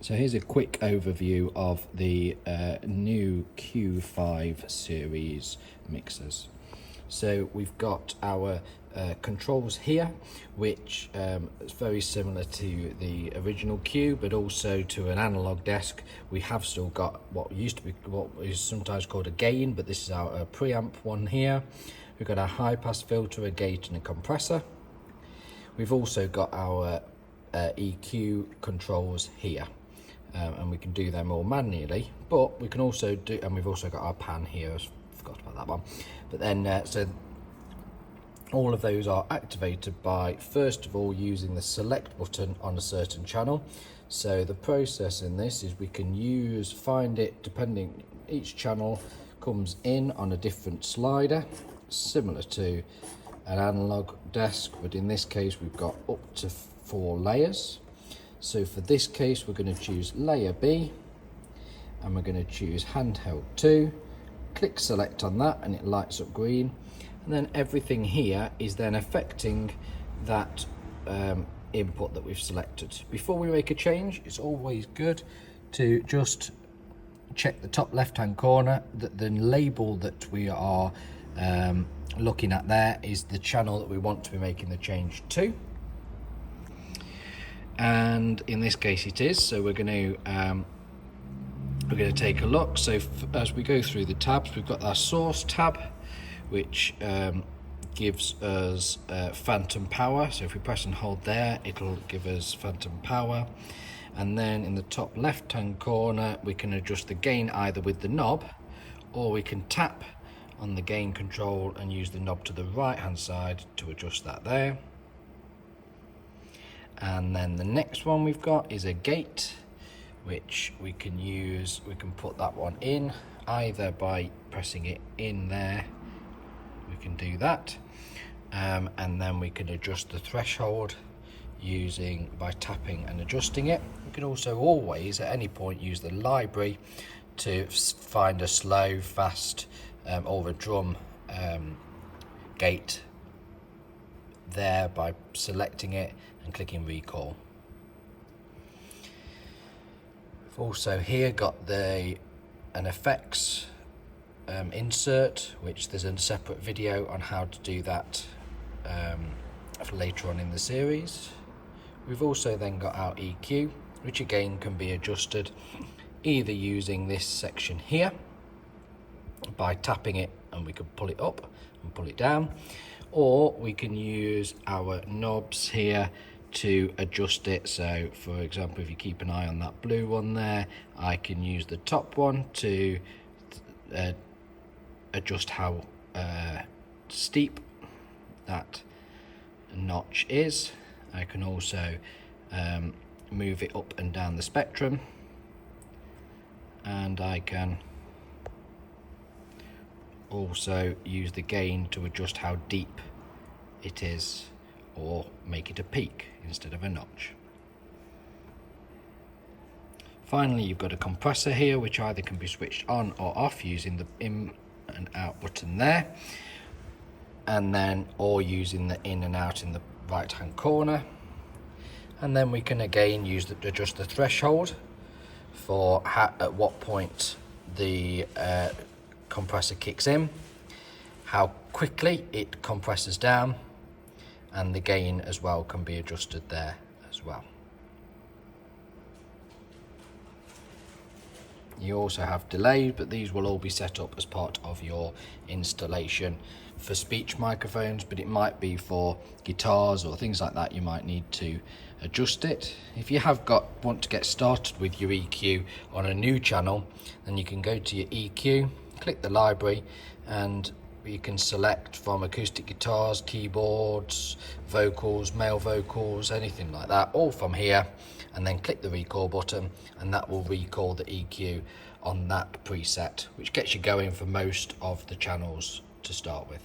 So here's a quick overview of the new Q5 series mixers. So we've got our controls here, which is very similar to the original Q, but also to an analog desk. We have still got what is sometimes called a gain, but this is our preamp one here. We've got our high pass filter, a gate and a compressor. We've also got our EQ controls here. And we can do them all manually, but we can also do, and we've also got our pan here, I forgot about that one. But then, so all of those are activated by, first of all, using the select button on a certain channel. So the process in this is we can find it, depending, each channel comes in on a different slider, similar to an analog desk, but in this case we've got up to 4 layers. So for this case, we're going to choose layer B, and we're going to choose handheld 2, click select on that, and it lights up green. And then everything here is then affecting that input that we've selected. Before we make a change, it's always good to just check the top left-hand corner that the label that we are looking at there is the channel that we want to be making the change to. And in this case it is, so we're going to take a look. So as we go through the tabs, we've got our source tab, which gives us phantom power. So if we press and hold there, it'll give us phantom power. And then in the top left hand corner, we can adjust the gain either with the knob, or we can tap on the gain control and use the knob to the right hand side to adjust that there. And then the next one we've got is a gate, which we can use. We can put that one in either by pressing it in there, we can do that, and then we can adjust the threshold by tapping and adjusting it. We can also always at any point use the library to find a slow, fast or a drum gate there by selecting it and clicking recall. We've also here got an effects insert, which there's a separate video on how to do that for later on in the series. We've also then got our EQ, which again can be adjusted either using this section here by tapping it, and we can pull it up and pull it down, or we can use our knobs here to adjust it. So for example, if you keep an eye on that blue one there, I can use the top one to adjust how steep that notch is. I can also move it up and down the spectrum, and I can also use the gain to adjust how deep it is, or make it a peak instead of a notch. Finally, you've got a compressor here, which either can be switched on or off using the in and out button there, and then or using the in and out in the right hand corner. And then we can again adjust the threshold for at what point the compressor kicks in, how quickly it compresses down, and the gain as well can be adjusted there as well. You also have delay, but these will all be set up as part of your installation for speech microphones, but it might be for guitars or things like that. You might need to adjust it. If you want to get started with your EQ on a new channel, then you can go to your EQ, click the library, and you can select from acoustic guitars, keyboards, vocals, male vocals, anything like that, all from here, and then click the recall button, and that will recall the EQ on that preset, which gets you going for most of the channels to start with.